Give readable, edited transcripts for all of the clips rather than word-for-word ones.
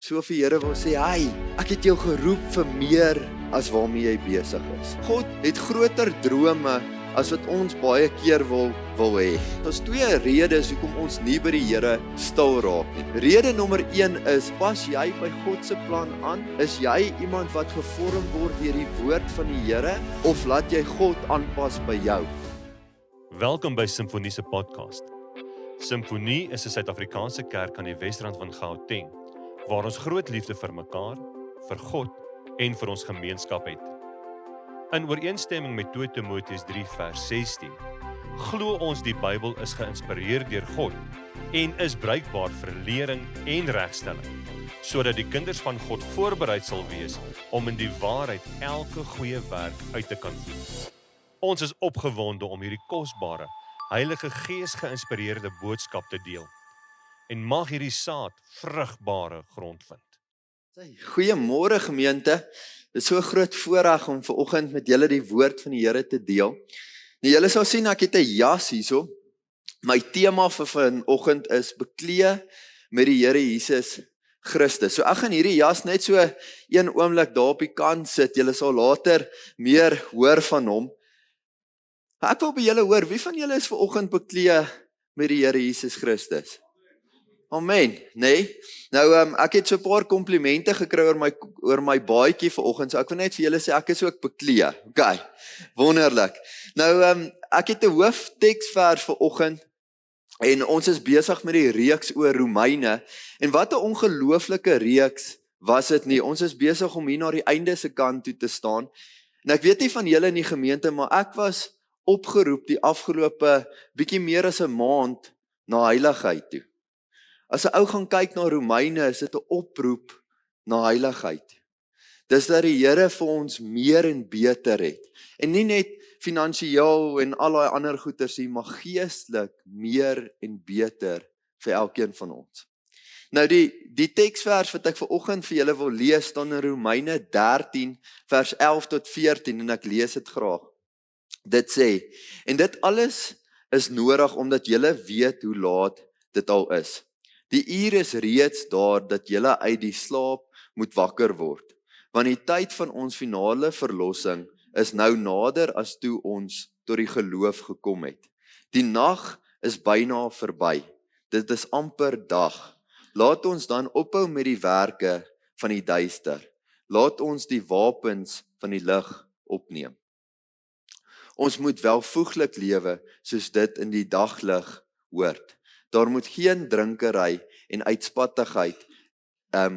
So vir Here wil sê, "Hey, ek het jou geroep vir meer as waarmee jy besig is." God het groter drome as wat ons baie keer wil hê. Daar's twee redes hoekom ons nie by die Here stil raak nie. Rede nommer 1 is, pas jy by God se plan aan? Is jy iemand wat gevorm word deur die woord van die Here, of laat jy God aanpas by jou? Welkom by Simfonie se podcast. Simfonie is 'n Suid-Afrikaanse kerk aan die Wesrand van Gauteng, waar ons groot liefde vir mekaar, vir God en vir ons gemeenskap het. In ooreenstemming met 2 Timoteus 3 vers 16, glo ons die Bybel is geïnspireer deur God en is bruikbaar vir lering en regstelling, sodat die kinders van God voorberei sal wees om in die waarheid elke goeie werk uit te kan voer. Ons is opgewonde om hierdie kosbare, Heilige Gees geïnspireerde boodskap te deel. En mag hierdie saad vrugbare grond vind. Goeiemôre gemeente. Dit is so 'n groot voorreg om vanoggend met julle die woord van die Here te deel. Nou julle sal sien ek het 'n jas hierso. My tema vir vanoggend is bekleë met die Here Jesus Christus. So ek gaan hierdie jas net so een oomblik daar op die kant sit. Julle sal later meer hoor van hom. Ek wil by julle hoor, wie van julle is vanoggend bekleë met die Here Jesus Christus? Amen, nee. Nou ek het so 'n paar komplimente gekry oor my baadjie vanoggend, so ek wil net vir julle sê ek is ook bekleë. Okay. Wonderlik. Nou ek het 'n hoofteksvers vanoggend en ons is besig met die reeks oor Romeine. En wat 'n ongelooflike reeks was dit nie. Ons is besig om hier na die einde se kant toe te staan. En ek weet nie van julle in die gemeente, maar ek was opgeroep die afgelope bietjie meer as 'n maand na heiligheid toe. As 'n ou gaan kyk na Romeine, is dit 'n oproep na heiligheid. Dis dat die Here vir ons meer en beter het. En nie net finansiëel en al daai ander goeders nie, maar geestelik meer en beter vir elkeen van ons. Nou die teksvers wat ek vanoggend vir julle wil lees, staan in Romeine 13 vers 11 tot 14 en ek lees dit graag. Dit sê, en dit alles is nodig omdat julle weet hoe laat dit al is. Die uur is reeds daar dat julle uit die slaap moet wakker word, want die tyd van ons finale verlossing is nou nader as toe ons tot die geloof gekom het. Die nag is byna verby, dit is amper dag. Laat ons dan ophou met die werke van die duister. Laat ons die wapens van die lig opneem. Ons moet welvoeglik lewe soos dit in die daglig hoort. Daar moet geen drinkery en uitspattigheid,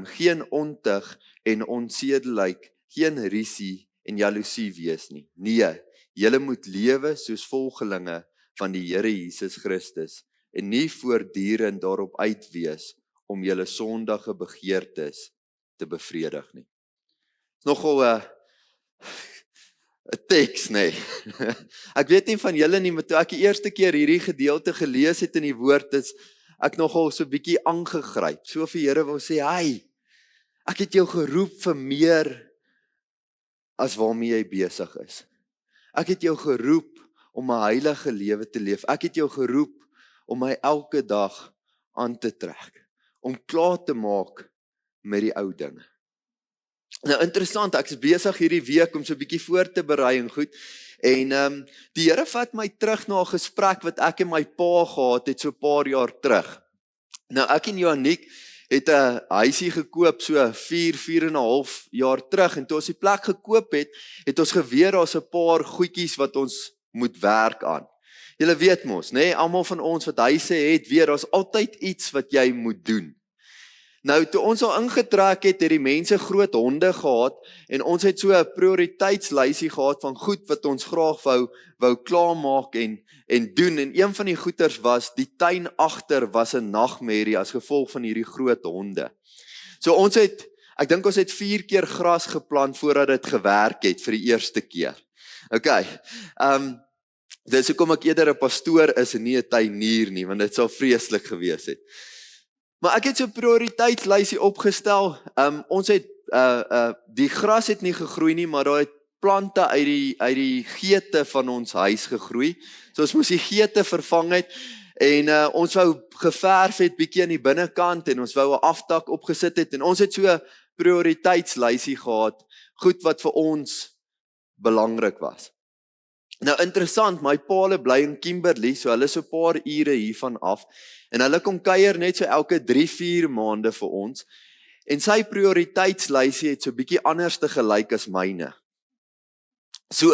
geen ontug en onsedelikheid, geen risie en jaloesie wees nie. Nee, julle moet lewe soos volgelinge van die Here Jesus Christus en nie voortdurend daarop uit wees om julle sondige begeertes te bevredig nie. Is nogal 'n teks, nee. Ek weet nie van julle nie, maar toe ek die eerste keer hierdie gedeelte gelees het in die woord, is ek nogal so 'n bietjie aangegryp. So vir Here wil sê, "Hey, ek het jou geroep vir meer as waarmee jy besig is. Ek het jou geroep om 'n heilige lewe te leef. Ek het jou geroep om my elke dag aan te trek, om klaar te maak met die ou dinge." Nou interessant, ek is besig hierdie week om so 'n bietjie voor te berei en goed. En die Here vat my terug na 'n gesprek wat ek en my pa gehad het so 'n paar jaar terug. Nou ek en Johanniek het 'n huisie gekoop so 4,5 jaar terug, en toe ons die plek gekoop het ons geweet daar's 'n paar goedjies wat ons moet werk aan. Julle weet mos, nê, almal van ons wat huise het, weet daar's altyd iets wat jy moet doen. Nou, toe ons al ingetrek het die mense groot honde gehad, en ons het so 'n prioriteitslysie gehad van goed wat ons graag wou klaarmaak en doen, en een van die goeders was, die tuin agter was 'n nagmerrie as gevolg van hierdie groot honde. So ek dink ons het 4 keer gras geplant voordat dit gewerk het vir die eerste keer. Okay, dis hoekom ek eerder 'n pastoor is en nie 'n tuinier nie, want dit sou vreeslik gewees het. Maar ek het so 'n prioriteitslysie opgestel. Ons het die gras het nie gegroei nie, maar daar het plante uit die geete van ons huis gegroei. So ons moes die geete vervang het En ons wou geverf het bietjie aan die binnekant en ons wou 'n afdak opgesit het en ons het so 'n prioriteitslysie gehad, goed wat vir ons belangrik was. Nou interessant, my paale bly in Kimberley, so hulle is so 'n paar ure hiervan af en hulle kom kuier net so elke 3-4 maande vir ons. En sy prioriteitslysie het so bietjie anders te gelyk as myne. So,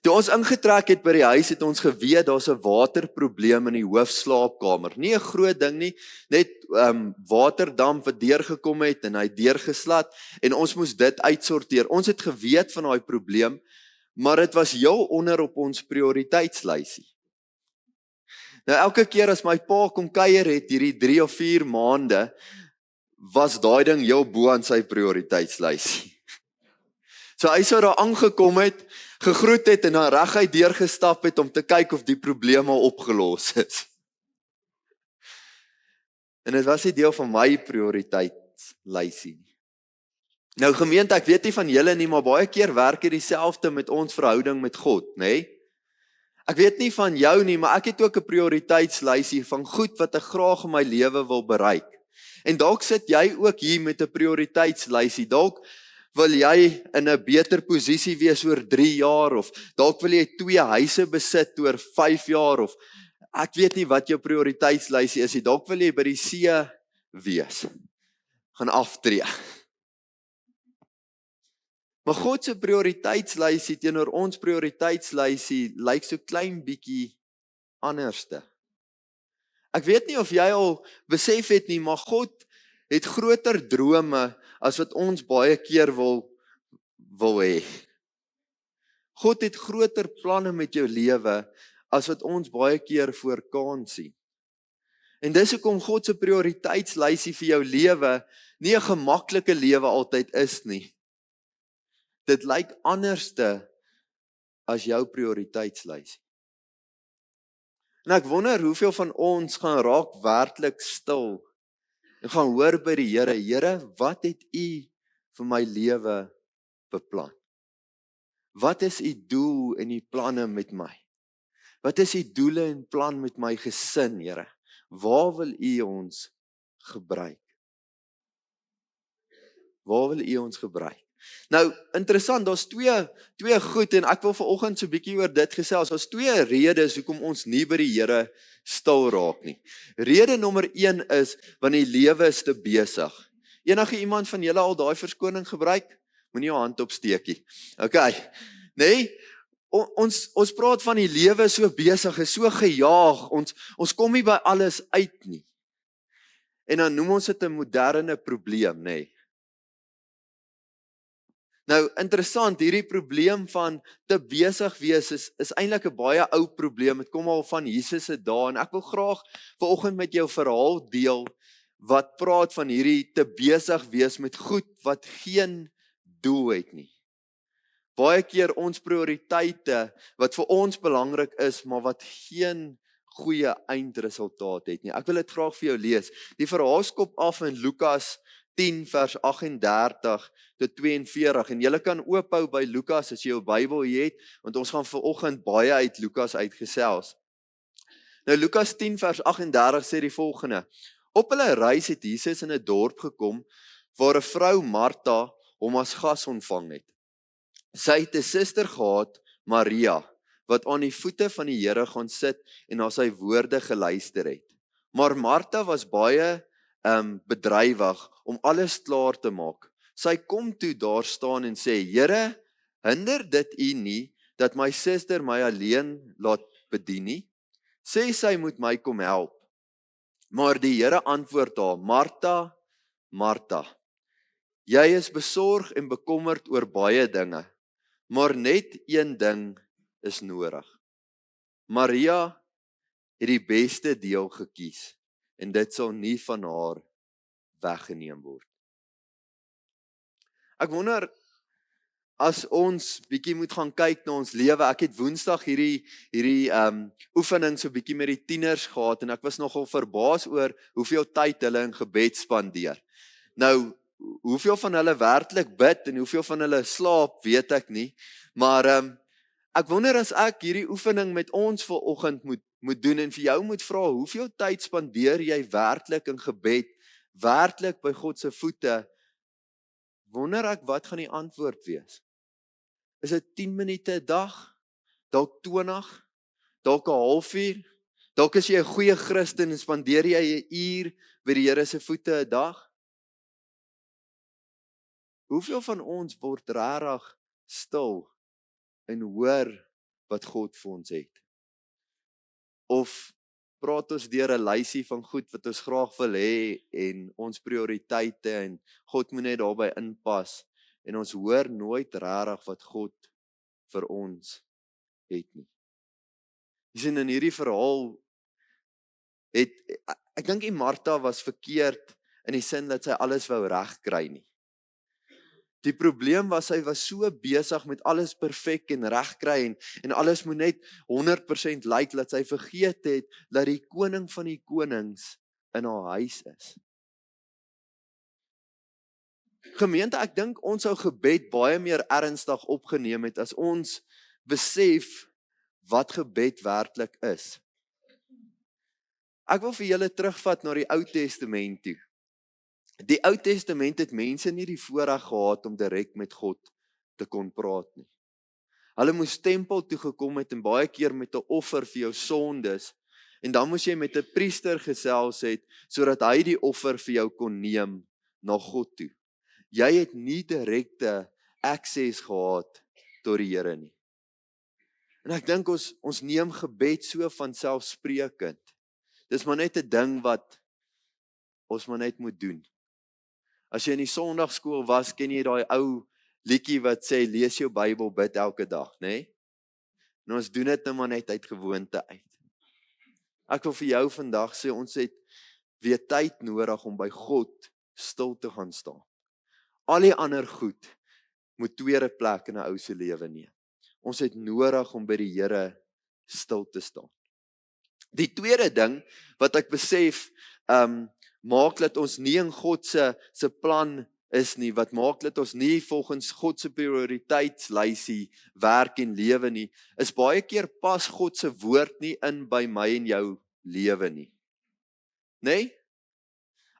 toe ons ingetrek het by die huis, het ons geweet daar's 'n waterprobleem in die hoofslaapkamer. Nie 'n groot ding nie, net waterdamp wat deurgekom het en hy deurgeslat en ons moes dit uitsorteer. Ons het geweet van daai probleem, maar dit was heel onder op ons prioriteitslysie. Nou elke keer as my pa kom kuier het hierdie 3 of 4 maande, was daai ding heel bo aan sy prioriteitslysie. So hy sou daar aangekom het, gegroet het en dan reguit deurgestap het om te kyk of die probleem al opgelos is. En dit was nie deel van my prioriteitslysie nie. Nou gemeente, ek weet nie van julle nie, maar baie keer werk dit dieselfde met ons verhouding met God, nê? Ek weet nie van jou nie, maar ek het ook 'n prioriteitslysie van goed wat ek graag in my lewe wil bereik. En dalk sit jy ook hier met 'n prioriteitslysie. Dalk wil jy in 'n beter posisie wees oor 3 jaar of dalk wil jy 2 huise besit oor 5 jaar of ek weet nie wat jou prioriteitslysie is nie. Dalk wil jy by die see wees. Gaan aftree. Maar God se prioriteitslysie teenoor ons prioriteitslysie lyk so klein bietjie anderste. Ek weet nie of jy al besef het nie, maar God het groter drome as wat ons baie keer wil hê. God het groter planne met jou lewe as wat ons baie keer voor kan sien. En dis hoekom God se prioriteitslysie vir jou lewe nie 'n gemaklike lewe altyd is nie. Dit lyk anderste as jou prioriteitslysie. En ek wonder hoeveel van ons gaan raak werklik stil en gaan hoor by die Here, Here, wat het U vir my lewe beplan? Wat is U doel en U planne met my? Wat is U doele en plan met my gesin, Here? Waar wil U ons gebruik? Waar wil U ons gebruik? Nou, interessant, daar's twee goed en ek wil vanoggend so 'n bietjie oor dit gesels. Daar's 2 redes hoekom ons nie by die Here stil raak nie. Rede nommer 1 is want die lewe is te besig. Enige iemand van julle al daai verskoning gebruik? Moenie jou hand opsteek nie. Okay. Nee, ons praat van die lewe so besig, is so gejaag. Ons kom nie by alles uit nie. En dan noem ons dit 'n moderne probleem, nê. Nou interessant, hierdie probleem van te besig wees is eintlik 'n baie ou probleem. Dit kom al van Jesus se dae en ek wil graag vanoggend met jou verhaal deel wat praat van hierdie te besig wees met goed wat geen doel het nie. Baie keer ons prioriteite wat vir ons belangrik is, maar wat geen goeie eindresultaat het nie. Ek wil dit graag vir jou lees. Die verhaal skop af in Lukas 10 vers 38 tot 42 en julle kan oophou by Lukas as jy jou Bybel het, want ons gaan vanoggend baie uit Lukas uitgesels. Nou Lukas 10 vers 38 sê die volgende: Op hulle reis het Jesus in 'n dorp gekom waar 'n vrou Martha hom as gas ontvang het. Sy het 'n suster gehad, Maria, wat aan die voete van die Here gaan sit en na sy woorde geluister het. Maar Martha was baie bedrywig om alles klaar te maak. Sy kom toe daar staan en sê: Here, hinder dit U nie dat my suster my alleen laat bedien nie? Sê sy moet my kom help. Maar die Here antwoord haar: Martha, Martha, jy is besorg en bekommerd oor baie dinge, maar net een ding is nodig. Maria het die beste deel gekies en dit sal nie van haar weggeneem word. Ek wonder as ons bietjie moet gaan kyk na ons lewe. Ek het Woensdag hierdie oefening so bietjie met die tieners gehad en ek was nogal verbaas oor hoeveel tyd hulle in gebed spandeer. Nou, hoeveel van hulle werklik bid en hoeveel van hulle slaap, weet ek nie, maar ek wonder as ek hierdie oefening met ons vanoggend moet moet doen en vir jou moet vra, hoeveel tyd spandeer jy werklik in gebed, werklik by God se voete, wonder ek wat gaan die antwoord wees. Is dit 10 minute 'n dag, dalk 20, dalk 'n halfuur, dalk as jy 'n goeie Christen en spandeer jy 'n uur by die Here se voete 'n dag? Hoeveel van ons word regtig stil en hoor wat God vir ons het? Of praat ons deur 'n lysie van goed wat ons graag wil hê en ons prioriteite en God moet net daarbey inpas en ons hoor nooit regtig wat God vir ons het nie. Jy sien in hierdie verhaal ek dink Martha was verkeerd in die sin dat sy alles wou regkry nie. Die probleem was sy was so besig met alles perfek en regkry en alles moet net 100% lyk dat sy vergeet het dat die koning van die konings in haar huis is. Gemeente, ek dink ons sou gebed baie meer ernstig opgeneem het as ons besef wat gebed werklik is. Ek wil vir julle terugvat na die Ou Testament toe. Die Ou Testament het mense nie die voorreg gehad om direk met God te kon praat nie. Hulle moes tempel toe gekom het en baie keer met 'n offer vir jou sondes en dan moes jy met 'n priester gesels het sodat hy die offer vir jou kon neem na God toe. Jy het nie direkte access gehad tot die Here nie. En ek dink ons neem gebed so van selfsprekend. Dis maar net 'n ding wat ons maar net moet doen. As jy in die Sondagskool was, ken jy daai ou liedjie wat sê lees jou Bybel, bid elke dag, né? Nee? En ons doen dit nou maar net uit gewoonte uit. Ek wil vir jou vandag sê ons het weer tyd nodig om by God stil te gaan staan. Al die ander goed moet tweede plek in 'n ou se lewe neem. Ons het nodig om by die Here stil te staan. Die tweede ding wat ek besef, maak dat ons nie in God se plan is nie, wat maak dat ons nie volgens God se prioriteitslysie werk en lewe nie, is baie keer pas God se woord nie in by my en jou lewe nie. Nee?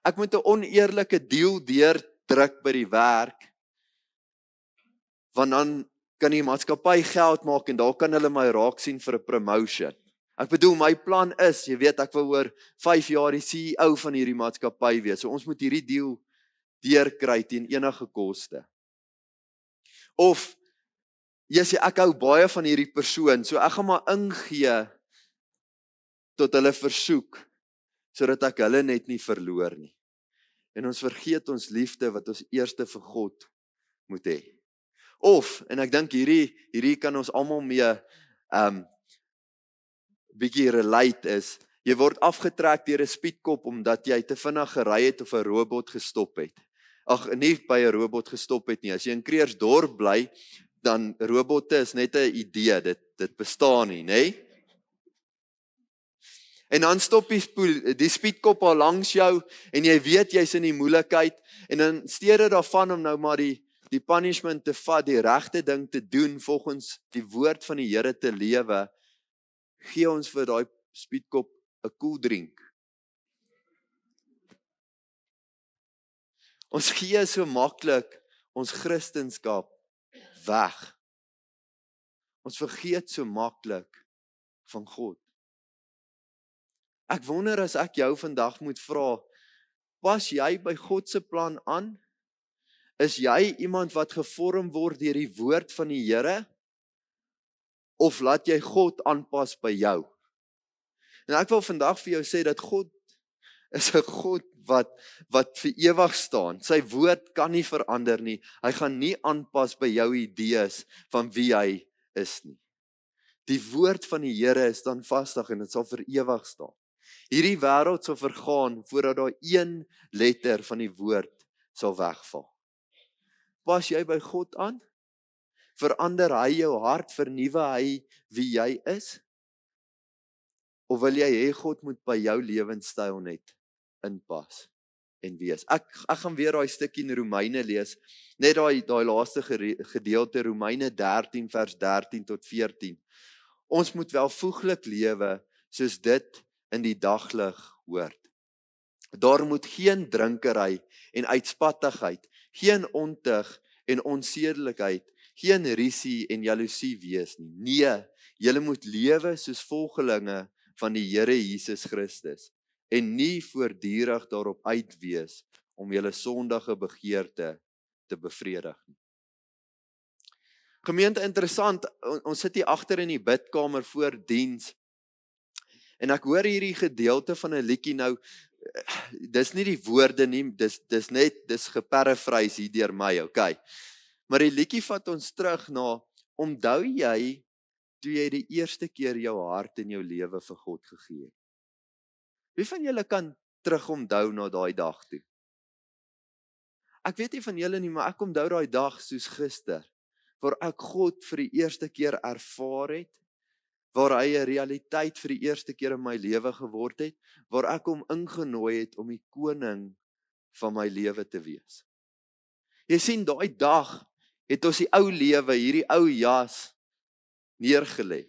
Ek moet 'n oneerlike deal deurdruk by die werk, want dan kan die maatskappy geld maak en daar kan hulle my raak sien vir 'n promotion. Ek bedoel, my plan is, jy weet, ek wil oor 5 jaar die CEO van hierdie maatskappy wees. So ons moet hierdie deal deurkry teen enige koste. Of, jy sê, ek hou baie van hierdie persoon, so ek gaan maar ingee tot hulle versoek, sodat ek hulle net nie verloor nie. En ons vergeet ons liefde wat ons eerste vir God moet hê. Of, en ek dink hierdie kan ons almal mee bietjie relate is, jy word afgetrek deur 'n speedkop omdat jy te vinnig gery het of 'n robot gestop het. Ag, nie by 'n robot gestop het nie. As jy in Kreersdorp bly, dan robotte is net 'n idee, dit bestaan nie, né? En dan stop die speedkop al langs jou en jy weet jy's in die moeilikheid en in steede daarvan om nou maar die punishment te vat, die regte ding te doen volgens die woord van die Here te lewe, gee ons vir daai speedkop 'n koeldrink. Ons gee so maklik ons Christendom weg. Ons vergeet so maklik van God. Ek wonder as ek jou vandag moet vra, pas jy by God se plan aan? Is jy iemand wat gevorm word deur die woord van die Here? Of laat jy God aanpas by jou? En ek wil vandag vir jou sê dat God is 'n God wat vir ewig staan. Sy woord kan nie verander nie. Hy gaan nie aanpas by jou idees van wie hy is nie. Die woord van die Here is dan vastig en dit sal vir ewig staan. Hierdie wêreld sal vergaan voordat daar een letter van die woord sal wegval. Pas jy by God aan? Verander hy jou hart, vernuwe hy wie jy is? Of wil jy hê God moet by jou lewenstyl net inpas en wees? Ek gaan weer daai stukkie in Romeine lees, net daai laaste gedeelte, Romeine 13 vers 13 tot 14. Ons moet welvoeglik lewe soos dit in die daglig hoort. Daar moet geen drinkery en uitspattigheid, geen ontug en onsedelikheid, geen risie en jaloesie wees nie. Nee, julle moet lewe soos volgelinge van die Here Jesus Christus en nie voortdurend daarop uit wees om julle sondige begeerte te bevredig nie. Gemeente, interessant, ons sit hier agter in die bidkamer voor diens en ek hoor hierdie gedeelte van 'n liedjie nou, dis nie die woorde nie, dis geparaphrase hier deur my, okay. Maar die liedjie vat ons terug na, onthou jy toe jy die eerste keer jou hart en jou lewe vir God gegee het? Wie van julle kan terug onthou na daai dag toe? Ek weet nie van julle nie, maar ek onthou daai dag soos gister, waar ek God vir die eerste keer ervaar het, waar hy 'n realiteit vir die eerste keer in my lewe geword het, waar ek hom ingenooi het om die koning van my lewe te wees. Jy sien, daai dag het ons die ou lewe, hierdie ou jas, neergelê.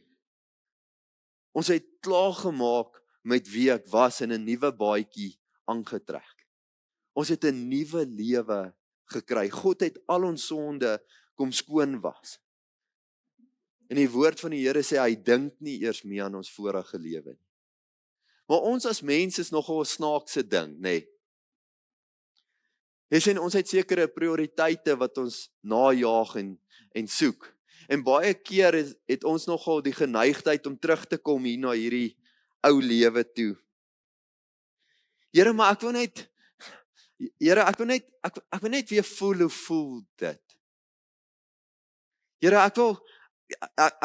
Ons het klaar gemaak met wie ek was en 'n nuwe baadjie aangetrek. Ons het 'n nuwe lewe gekry. God het al ons sonde kom skoon was. En die woord van die Here sê, hy dink nie eers meer aan ons vorige lewe nie. Maar ons as mense is nogal 'n snaakse ding, nê? Jy sien, ons het sekere prioriteite wat ons najaag en soek. En baie keer het ons nogal die geneigtheid om terug te kom hier na hierdie ou lewe toe. Here, maar ek wil net weer voel hoe voel dit. Here, ek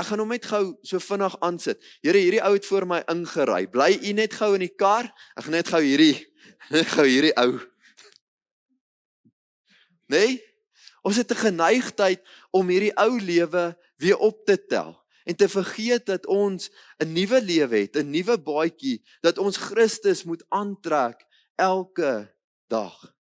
gaan hom net gou so vinnig aansit. Here, hierdie ou het voor my ingery. Bly u net gou in die kar. Ek gaan net gou hierdie ou. Nee? Ons het 'n geneigtheid om hierdie ou lewe weer op te tel en te vergeet dat ons 'n nuwe lewe het, 'n nuwe baadjie, dat ons Christus moet aantrek elke dag.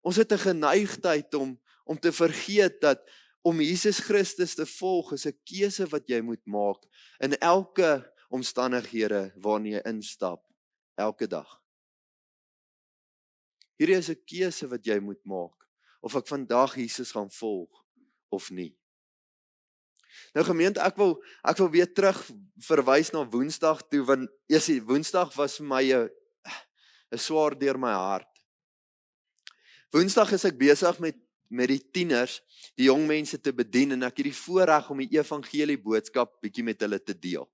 Ons het 'n geneigtheid om te vergeet dat om Jesus Christus te volg is 'n keuse wat jy moet maak in elke omstandighede waarin jy instap, elke dag. Hierdie is 'n keuse wat jy moet maak, of ek vandag Jesus gaan volg of nie. Nou gemeente, ek wil weer terug verwys na Woensdag toe, want Woensdag was vir my 'n swaar deur my hart. Woensdag is ek besig met die tieners, die jong mense te bedien, en ek het die voorreg om die evangelie boodskap bietjie met hulle te deel.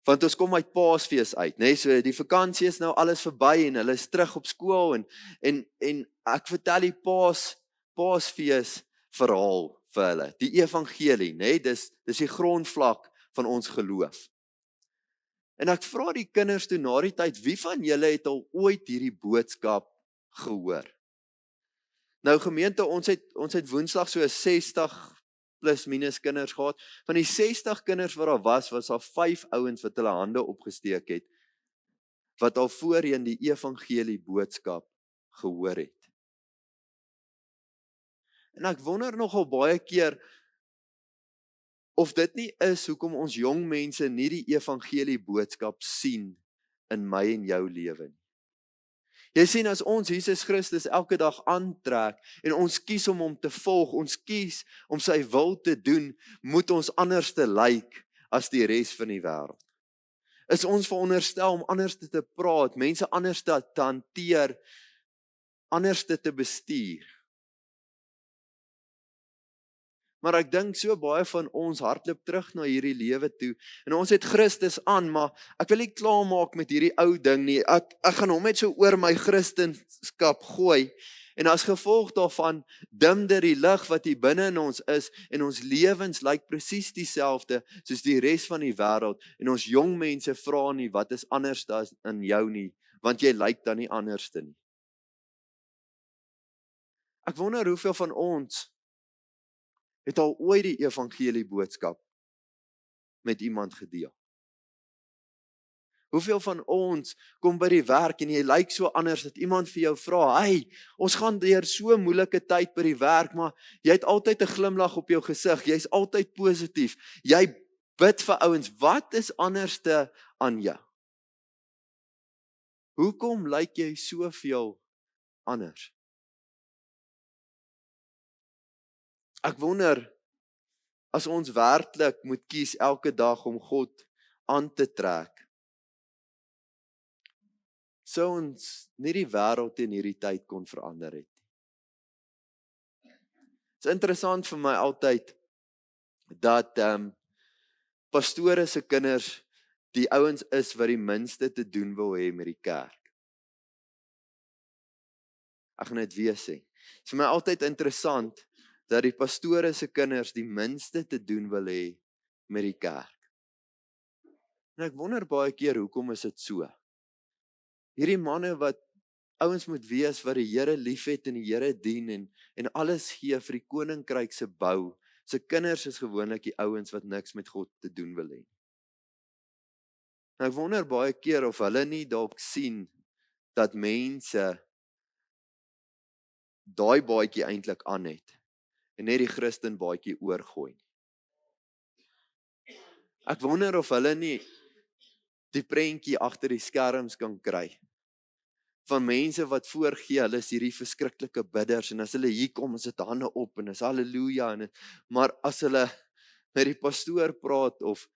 Want ons kom uit Paasfees uit, né? So die vakansie is nou alles verby en hulle is terug op skool en ek vertel die Paasfees verhaal vir hulle, die evangelie, né? Dis die grondvlak van ons geloof. En ek vra die kinders toe na die tyd, wie van julle het al ooit hierdie boodskap gehoor? Nou gemeente, ons het Woensdag so 60 plus minus kinders gehad. Van die 60 kinders wat daar was daar 5 ouens wat hulle hande opgesteek het, wat al voorheen die evangelie boodskap gehoor het. En ek wonder nogal baie keer of dit nie is hoekom ons jong mense nie die evangelie boodskap sien in my en jou lewe nie. Jy sien, as ons Jesus Christus elke dag aantrek en ons kies om hom te volg, ons kies om sy wil te doen, moet ons anders te lyk as die res van die wêreld. Is ons veronderstel om anders te praat, mense anders te hanteer, anders te bestuur. Maar ek dink so baie van ons hardloop terug na hierdie lewe toe, en ons het Christus aan, maar ek wil nie klaarmaak met hierdie ou ding nie, ek gaan hom net so oor my Christenskap gooi, en as gevolg daarvan, dim dit die lig wat hier binne in ons is, en ons lewens lyk presies dieselfde, soos die res van die wêreld, en ons jong mense vra nie, wat is anders as in jou nie, want jy lyk dan nie anderste nie. Ek wonder hoeveel van ons het al ooit die evangelie boodskap met iemand gedeel. Hoeveel van ons kom by die werk en jy lyk so anders dat iemand vir jou vra, hey, ons gaan deur so moeilike tyd by die werk, maar jy het altyd 'n glimlag op jou gesig, jy's altyd positief, jy Bid vir ouens, wat is anderste aan jou? Hoekom lyk jy soveel anders? Ek wonder, as ons werklik moet kies elke dag om God aan te trek, sou ons nie die wêreld in hierdie tyd kon verander het. Dit is interessant vir my altyd, dat pastore se kinders die ouens is wat die minste te doen wil hê met die kerk. Ek gaan dit weer sê. Dit is vir my altyd interessant, dat die pastore se kinders die minste te doen wil hê met die kerk. En ek wonder baie keer, hoekom is dit so? Hierdie manne wat ouens moet wees wat die Here liefhet en die Here dien en alles gee vir die koninkryk se bou. Se kinders is gewoonlik die ouens wat niks met God te doen wil hê. En ek wonder baie keer of hulle nie dalk sien dat mense daai baadjie eintlik aan het en net die Christen baadjie oorgooi. Ek wonder of hulle nie die prentjie agter die skerms kan kry van mense wat voorgee, hulle is hierdie verskriklike bidders, en as hulle hier kom, is dit hande op, en is halleluja, maar as hulle met die pastoor praat, of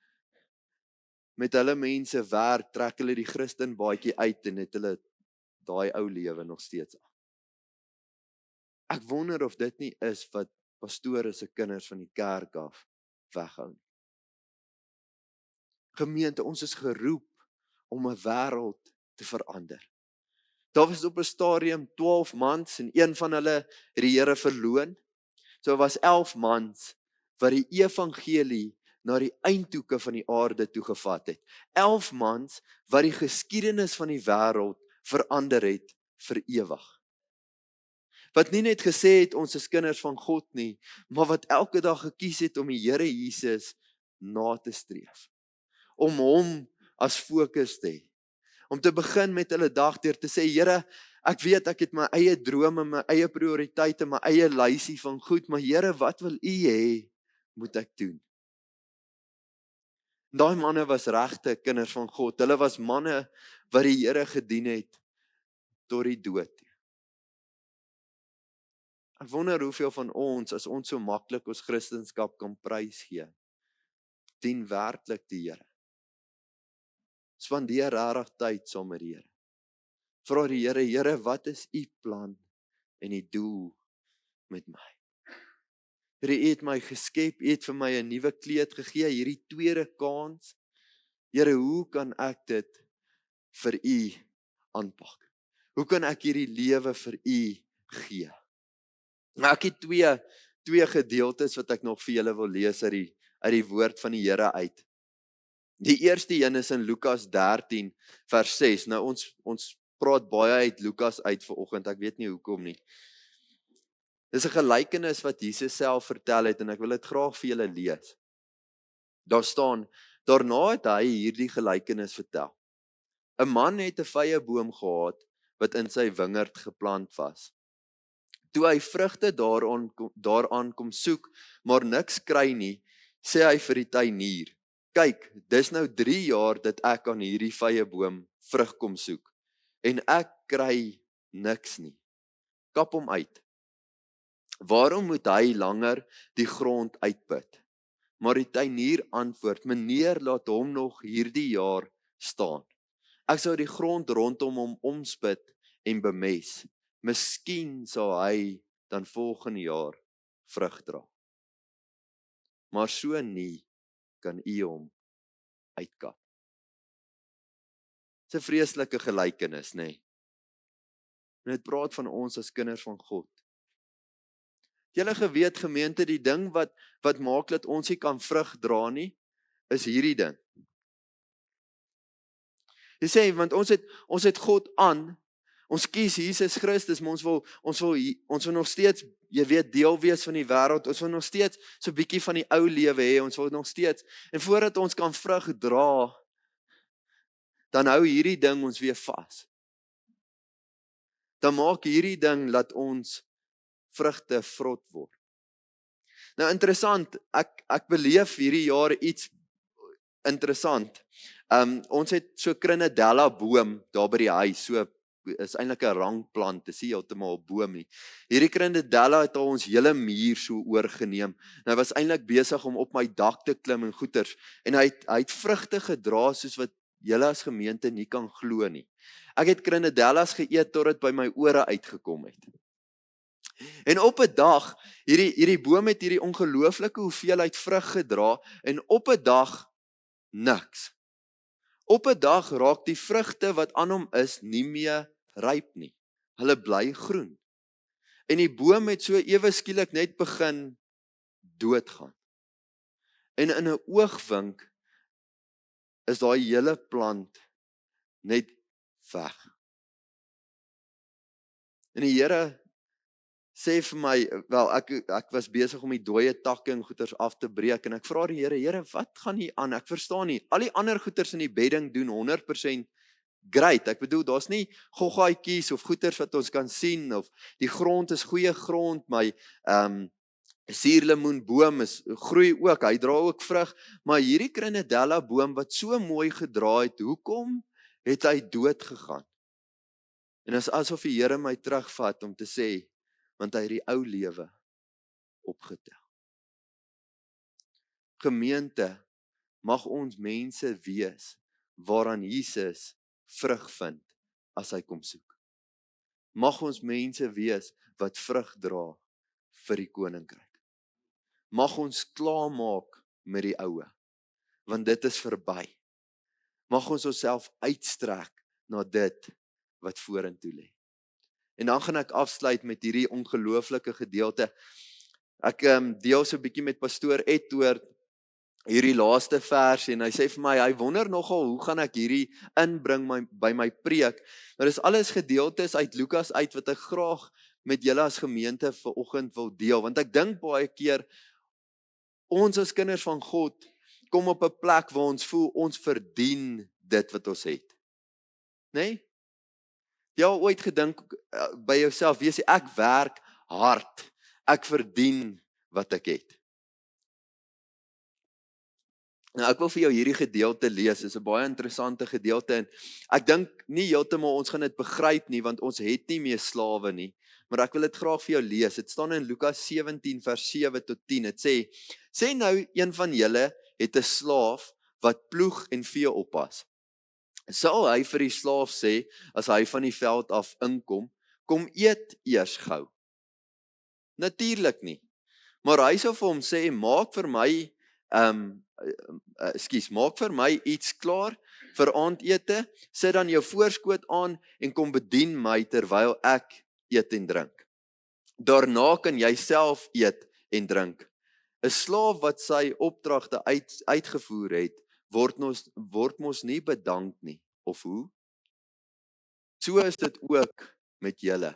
met hulle mense werk, trek hulle die Christen baadjie uit, en het hulle daai ou lewe nog steeds af. Ek wonder of dit nie is wat pastore se kinders van die kerk af weghou nie. Gemeente, ons is geroep om 'n wêreld te verander. Daar was op 'n stadium 12 mans en een van hulle het die Here verloon. So was 11 mans wat die evangelie na die eindhoeke van die aarde toe gevat het. 11 mans wat die geskiedenis van die wêreld verander het vir ewig. Wat nie net gesê het ons is kinders van God nie, maar wat elke dag gekies het om die Here Jesus na te streef. Om hom as fokus te hê. Om te begin met hulle dag deur te sê, Here, ek weet ek het my eie drome, my eie prioriteite, my eie lysie van goed, maar Here, wat wil U hê moet ek doen? Daai manne was regte kinders van God. Hulle was manne wat die Here gedien het tot die dood. Ek wonder hoeveel van ons, as ons so maklik ons Christendom kan prysgee, dien werklik die Here. Spandeer regtig tyd saam met die Here. Vra die Here, Here, wat is U plan en U doel met my? Here, U het my geskep, U het vir my 'n nuwe kleed gegee, hierdie tweede kans. Here, hoe kan ek dit vir U aanpak? Hoe kan ek hierdie lewe vir U gee? Maar ek het twee gedeeltes wat ek nog vir julle wil lees uit die woord van die Here uit. Die eerste een is in Lukas 13 vers 6. Nou ons praat baie uit Lukas uit vanoggend, ek weet nie hoekom nie. Dis 'n gelykenis wat Jesus self vertel het en ek wil dit graag vir julle lees. Daar staan, daarna het hy hierdie gelykenis vertel. 'n Man het 'n vyeboom gehad wat in sy wingerd geplant was. Toe hy vrugte daaraan kom soek, maar niks kry nie, sê hy vir die tuinier, kyk, dis nou 3 jaar dat ek aan hierdie vyeboom vrug kom soek, en ek kry niks nie. Kap hom uit. Waarom moet hy langer die grond uitput? Maar die tuinier antwoord, meneer, laat hom nog hierdie jaar staan. Ek sou die grond rondom hom omspit en bemest. Miskien sal hy dan volgende jaar vrug dra. Maar so nie kan U hom uitkap. Dis 'n vreeslike gelykenis, nê? En dit praat van ons as kinders van God. Julle geweet, gemeente, die ding wat maak dat ons nie kan vrug dra nie, is hierdie ding. Jy sê, want ons het God aan, ons kies Jesus Christus, maar ons wil nog steeds, jy weet, deel wees van die wêreld, ons wil nog steeds so 'n bietjie van die ou lewe hê, ons wil nog steeds, en voordat ons kan vrug dra, dan hou hierdie ding ons weer vas. Dan maak hierdie ding dat ons vrugte vrot word. Nou interessant, ek beleef hierdie jaar iets interessant. Ons het so Crenadella boom daar by die huis, so is eintlik 'n rankplant, dis nie heeltemal 'n boom nie. Hierdie Crenadella het al ons hele muur so oorgeneem. En hy was eintlik besig om op my dak te klim en goeters, en hy het vrugte gedra soos wat julle as gemeente nie kan glo nie. Ek het Crenadellas geëet tot dit by my ore uitgekom het. En op 'n dag, hierdie boom het hierdie ongelooflike hoeveelheid vrug gedra, en op 'n dag niks. Op 'n dag raak die vrugte wat aan hom is nie meer ryp nie. Hulle bly groen. En die boom het so ewe skielik net begin doodgaan. En in 'n oogwink is daai hele plant net weg. En die Here sê vir my, wel ek was besig om die dooie takke en goeters af te breek, en ek vra die Here, wat gaan hier aan? Ek verstaan nie. Al die ander goeters in die bedding doen 100% great. Ek bedoel, daar's nie goggaatjies of goeters wat ons kan sien, of die grond is goeie grond, my suurlemoenboom groei ook, hy dra ook vrug, maar hierdie Crenadella boom wat so mooi gedra het, hoekom het hy dood gegaan? En dit is asof die Here my terugvat om te sê, want hy het die ou lewe opgetel. Gemeente, mag ons mense wees waaraan Jesus vrug vind as hy kom soek. Mag ons mense wees wat vrug dra vir die koninkryk. Mag ons klaarmaak met die oue, want dit is verby. Mag ons onsself uitstrek na dit wat vorentoe lê. En dan gaan ek afsluit met hierdie ongelooflike gedeelte. Ek deel so 'n bietjie met pastoor Ed oor hierdie laaste versie, en hy sê vir my, hy wonder nogal, hoe gaan ek hierdie inbring by my preek? Maar dis alles gedeeltes uit Lukas uit, wat ek graag met julle as gemeente vanoggend wil deel, want ek dink baie keer, ons as kinders van God, kom op 'n plek waar ons voel, ons verdien dit wat ons het. Nee? Jy al ooit gedink by jouself, wees jy, ek werk hard, ek verdien wat ek het. Nou, ek wil vir jou hierdie gedeelte lees, dit is 'n baie interessante gedeelte, en ek dink nie heeltemal ons gaan dit begryp nie, want ons het nie meer slawe nie, maar ek wil dit graag vir jou lees. Dit staan in Lukas 17 vers 7 tot 10, dit sê nou een van julle het 'n slaaf wat ploeg en vee oppas. Sal hy vir die slaaf sê, as hy van die veld af inkom, kom eet eers gou? Natuurlik nie. Maar hy sal vir hom sê, maak vir my iets klaar vir aandete, sit dan jou voorskoot aan en kom bedien my terwyl ek eet en drink. Daarna kan jy self eet en drink. 'n Slaaf wat sy opdragte uitgevoer het, word mos nie bedank nie, of hoe? So is dit ook met julle.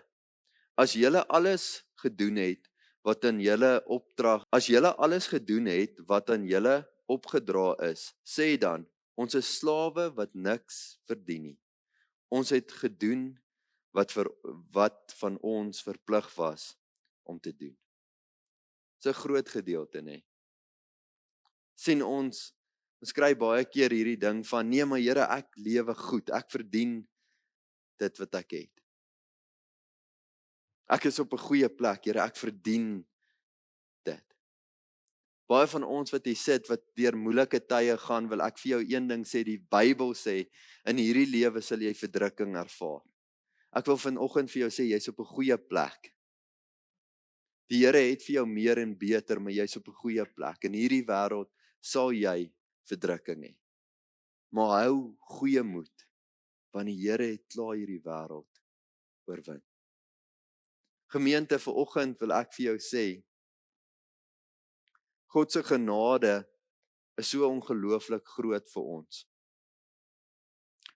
As julle alles gedoen het wat aan julle opgedra is, sê dan, ons is slawe wat niks verdien nie. Ons het gedoen wat van ons verplig was om te doen. Dis 'n groot gedeelte, nê. Sien ons kry baie keer hierdie ding van, nee, maar Here, ek lewe goed, ek verdien dit wat ek het. Ek is op 'n goeie plek, Here, ek verdien dit. Baie van ons wat hier sit, wat deur moeilike tye gaan, wil ek vir jou een ding sê, die Bybel sê, in hierdie lewe sal jy verdrukking ervaar. Ek wil vanoggend vir jou sê, jy's op 'n goeie plek. Die Here het vir jou meer en beter, maar jy's op 'n goeie plek. In hierdie wêreld sal jy verdrukking hê. Maar hou goeie moed, want die Here het klaar hierdie wêreld oorwin. Gemeente, vanoggend wil ek vir jou sê, God se genade is so ongelooflik groot vir ons.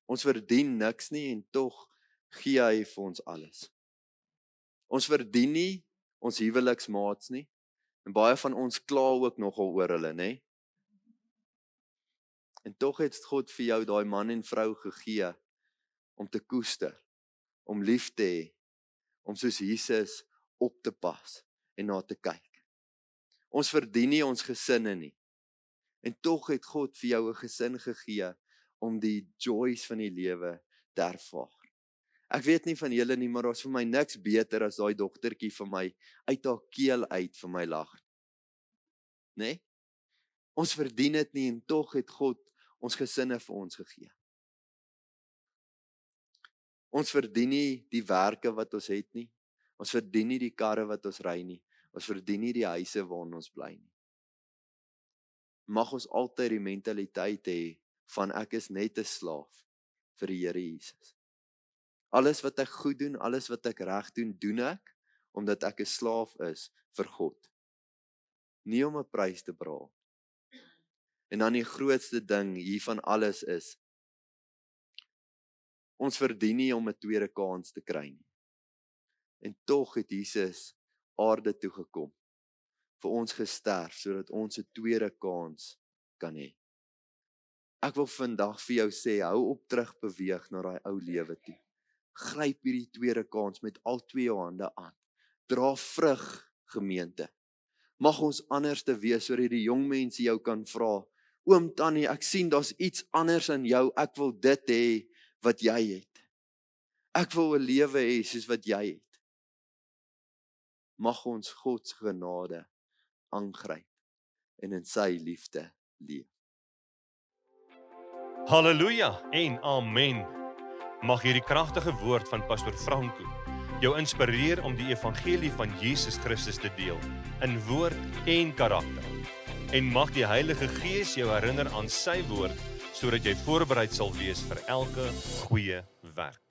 Ons verdien niks nie, en tog gee hy vir ons alles. Ons verdien nie ons huweliksmaats nie, en baie van ons kla ook nogal oor hulle, nê? En tog het God vir jou daai man en vrou gegee om te koester, om lief te hê, om soos Jesus op te pas en na te kyk. Ons verdien nie ons gesinne nie. En tog het God vir jou 'n gesin gegee om die joys van die lewe te ervaar. Ek weet nie van julle nie, maar daar's vir my niks beter as daai dogtertjie vir my uit haar keel uit vir my lag. Né? Ons verdien dit nie en tog het God ons gesinne vir ons gegee. Ons verdien nie die werke wat ons het nie. Ons verdien nie die karre wat ons ry nie. Ons verdien nie die huise waarin ons bly nie. Mag ons altyd die mentaliteit hê van ek is net 'n slaaf vir die Here Jesus. Alles wat ek goed doen, alles wat ek reg doen, doen ek omdat ek 'n slaaf is vir God. Nie om 'n prys te betaal. En dan die grootste ding hiervan alles is, ons verdien nie om 'n tweede kans te kry nie. En tog het Jesus aarde toe gekom, vir ons gesterf, sodat ons 'n tweede kans kan hê. Ek wil vandag vir jou sê, hou op terug beweeg na daai ou lewe toe. Gryp hierdie tweede kans met al twee jou hande aan. Dra vrug, gemeente. Mag ons anders te wees, sodat die jong mense jou kan vra, oom Tannie, ek sien daar's iets anders in jou, ek wil dit hê wat jy het. Ek wil 'n lewe hê soos wat jy het. Mag ons God se genade aangryp en in sy liefde leef. Halleluja en amen. Mag hierdie kragtige woord van Pastor Franco jou inspireer om die evangelie van Jesus Christus te deel in woord en karakter. En mag die Heilige Gees jou herinner aan sy woord sodat jy voorbereid sal wees vir elke goeie werk.